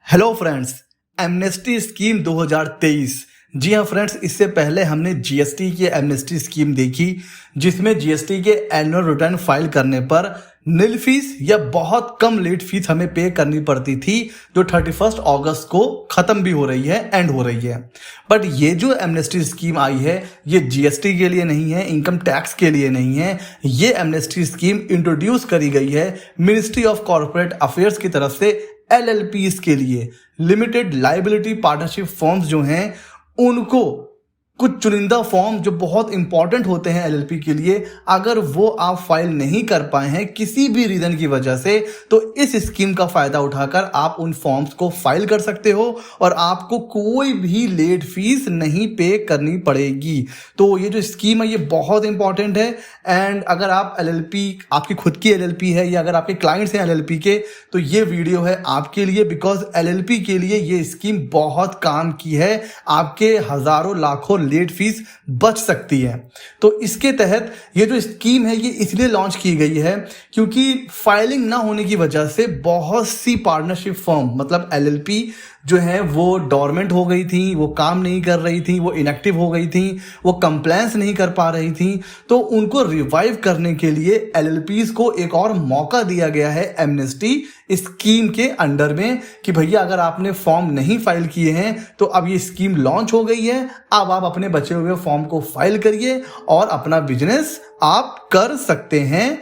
Hello friends, amnesty scheme 2023। जी हाँ friends, इससे पहले हमने जीएसटी की एमनेस्टी स्कीम देखी जिसमें जीएसटी के एनुअल रिटर्न फाइल करने पर निल फीस या बहुत कम लेट फीस हमें पे करनी पड़ती थी, जो 31 अगस्त को खत्म भी हो रही है, एंड हो रही है। बट ये जो एमनेस्टी स्कीम आई है ये जीएसटी के लिए नहीं है, इनकम टैक्स के लिए नहीं है। ये एमनेस्टी स्कीम इंट्रोड्यूस करी गई है मिनिस्ट्री ऑफ कॉर्पोरेट अफेयर्स की तरफ से एलएलपीज के लिए। लिमिटेड लाइबिलिटी पार्टनरशिप फॉर्म्स जो हैं उनको कुछ चुनिंदा फॉर्म जो बहुत इंपॉर्टेंट होते हैं एलएलपी के लिए, अगर वो आप फाइल नहीं कर पाए हैं किसी भी रीजन की वजह से, तो इस स्कीम का फायदा उठाकर आप उन फॉर्म्स को फाइल कर सकते हो और आपको कोई भी लेट फीस नहीं पे करनी पड़ेगी। तो ये जो स्कीम है ये बहुत इंपॉर्टेंट है। एंड अगर आप एलएलपी, आपकी खुद की एलएलपी है या अगर आपके क्लाइंट्स हैं एलएलपी के, तो ये वीडियो है आपके लिए, बिकॉज एलएलपी के लिए ये स्कीम बहुत काम की है। आपके हजारों लाखों लेट फीस बच सकती है। तो इसके तहत ये जो स्कीम है ये इसलिए लॉन्च की गई है क्योंकि फाइलिंग ना होने की वजह से बहुत सी पार्टनरशिप फर्म, मतलब एलएलपी जो है वो डोरमेंट हो गई थी, वो काम नहीं कर रही थी, वो इनएक्टिव हो गई थी, वो कंप्लायंस नहीं कर पा रही थी। तो उनको रिवाइव करने के लिए एलएलपीज को एक और मौका दिया गया है एमनेस्टी स्कीम के अंडर में कि भैया अगर आपने फॉर्म नहीं फाइल किए हैं तो अब ये स्कीम लॉन्च हो गई है, अब आप अपने बचे हुए फॉर्म को फाइल करिए और अपना बिजनेस आप कर सकते हैं।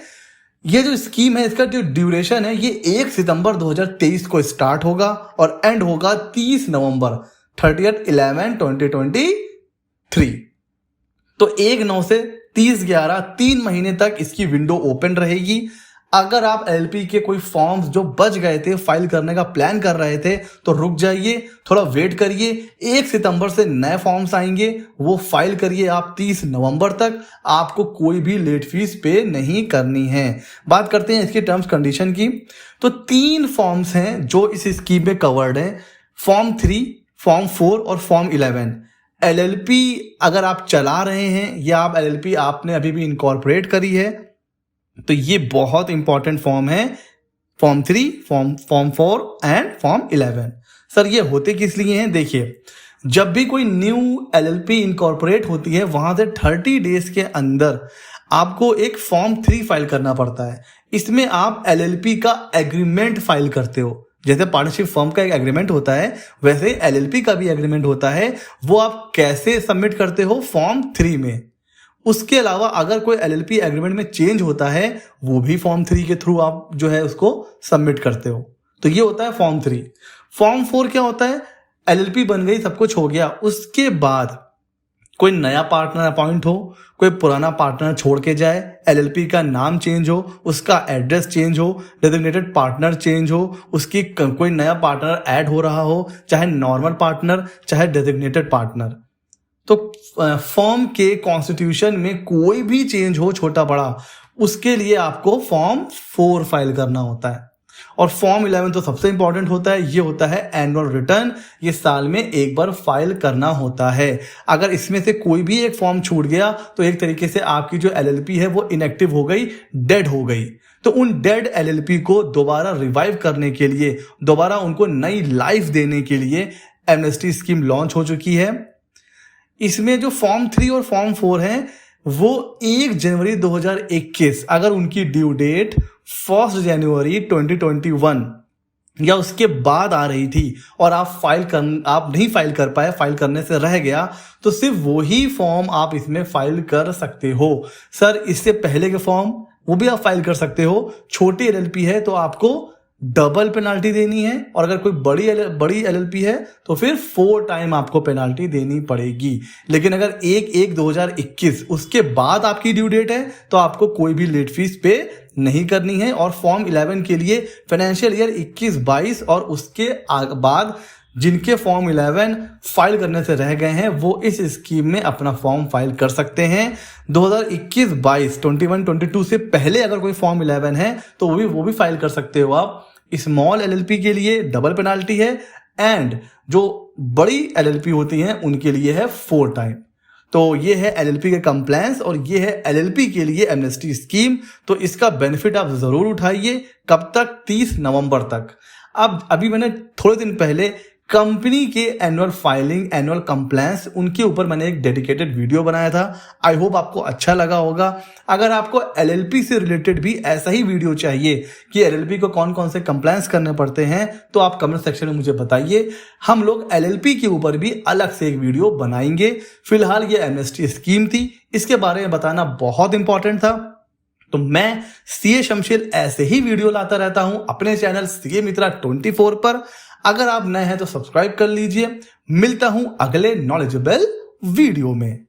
ये जो स्कीम है इसका जो ड्यूरेशन है ये 1 सितंबर 2023 को स्टार्ट होगा और एंड होगा 30 नवंबर 30/11/2023। तो 1/9 से 30/11 3 महीने तक इसकी विंडो ओपन रहेगी। अगर आप एलएलपी के कोई फॉर्म्स जो बच गए थे, फाइल करने का प्लान कर रहे थे, तो रुक जाइए, थोड़ा वेट करिए। 1 सितंबर से नए फॉर्म्स आएंगे, वो फाइल करिए आप 30 नवंबर तक। आपको कोई भी लेट फीस पे नहीं करनी है। बात करते हैं इसके टर्म्स कंडीशन की। तो 3 फॉर्म्स हैं जो इस स्कीम में कवर्ड हैं, फॉर्म 3, फॉर्म 4 और फॉर्म 11। एलएलपी अगर आप चला रहे हैं या आप एलएलपी आपने अभी भी इनकॉर्पोरेट करी है तो ये बहुत इंपॉर्टेंट फॉर्म है, form 3, form 4 and form 11। Sir ये होते किस लिए हैं? देखिए, जब भी कोई न्यू एलएलपी इनकॉर्पोरेट होती है वहां से 30 डेज के अंदर आपको एक फॉर्म 3 फाइल करना पड़ता है। इसमें आप एलएलपी का एग्रीमेंट फाइल करते हो। जैसे पार्टनरशिप फर्म का एक एग्रीमेंट होता है वैसे एलएलपी का भी एग्रीमेंट होता है। वो आप कैसे सबमिट करते हो? फॉर्म 3 में। उसके अलावा अगर कोई एलएलपी एग्रीमेंट में चेंज होता है वो भी फॉर्म 3 के थ्रू आप जो है उसको सबमिट करते हो। तो ये होता है फॉर्म 3। फॉर्म 4 क्या होता है? एलएलपी बन गई, सब कुछ हो गया, उसके बाद कोई नया पार्टनर अपॉइंट हो, कोई पुराना पार्टनर छोड़ के जाए, एलएलपी का नाम चेंज हो, उसका एड्रेस चेंज हो, डेजिग्नेटेड पार्टनर चेंज हो, उसकी कोई नया पार्टनर ऐड हो रहा हो, चाहे नॉर्मल पार्टनर चाहे डेजिग्नेटेड पार्टनर। तो फॉर्म के कॉन्स्टिट्यूशन में कोई भी चेंज हो, छोटा बड़ा, उसके लिए आपको फॉर्म 4 फाइल करना होता है। और फॉर्म 11 तो सबसे इंपॉर्टेंट होता है, ये होता है एनुअल रिटर्न। ये साल में एक बार फाइल करना होता है। अगर इसमें से कोई भी एक फॉर्म छूट गया तो एक तरीके से आपकी जो एलएलपी है वो इनएक्टिव हो गई, डेड हो गई। तो उन डेड एलएलपी को दोबारा रिवाइव करने के लिए, दोबारा उनको नई लाइफ देने के लिए एमनेस्टी स्कीम लॉन्च हो चुकी है। इसमें जो फॉर्म 3 और फॉर्म 4 हैं वो 1 जनवरी 2021, अगर उनकी ड्यू डेट 1 जनवरी 2021 या उसके बाद आ रही थी और आप नहीं फाइल कर पाए, फाइल करने से रह गया, तो सिर्फ वही फॉर्म आप इसमें फाइल कर सकते हो। सर इससे पहले के फॉर्म वो भी आप फाइल कर सकते हो। छोटी एलएलपी है तो आपको डबल पेनाल्टी देनी है, और अगर कोई बड़ी एलएलपी है तो फिर 4 टाइम आपको पेनाल्टी देनी पड़ेगी। लेकिन अगर 1/1/2021 उसके बाद आपकी ड्यू डेट है तो आपको कोई भी लेट फीस पे नहीं करनी है। और फॉर्म 11 के लिए फाइनेंशियल ईयर 21-22 और उसके बाद जिनके फॉर्म 11 फाइल करने से रह गए हैं वो इस स्कीम में अपना फॉर्म फाइल कर सकते हैं। 2021-22, 21-22 से पहले अगर कोई फॉर्म 11 है तो वो भी फाइल कर सकते हो आप। स्मॉल एलएलपी के लिए डबल पेनाल्टी है, एंड जो बड़ी एलएलपी होती हैं उनके लिए है 4 टाइम। तो ये है एलएलपी के कंप्लायंस और ये है एलएलपी के लिए एमनेस्टी स्कीम। तो इसका बेनिफिट आप जरूर उठाइए। कब तक? 30 नवंबर तक। अब अभी मैंने थोड़े दिन पहले कंपनी के एनुअल फाइलिंग, एनुअल कंप्लायंस, उनके ऊपर मैंने एक डेडिकेटेड वीडियो बनाया था। आई होप आपको अच्छा लगा होगा। अगर आपको एलएलपी से रिलेटेड भी ऐसा ही वीडियो चाहिए कि एलएलपी को कौन कौन से कंप्लायंस करने पड़ते हैं, तो आप कमेंट सेक्शन में मुझे बताइए। हम लोग एलएलपी के ऊपर भी अलग से एक वीडियो बनाएंगे। फिलहाल ये एमएसटी स्कीम थी, इसके बारे में बताना बहुत इंपॉर्टेंट था। तो मैं सीए शमशेर ऐसे ही वीडियो लाता रहता हूं अपने चैनल सीए मित्रा 24 पर। अगर आप नए हैं तो सब्सक्राइब कर लीजिए। मिलता हूं अगले नॉलेजेबल वीडियो में।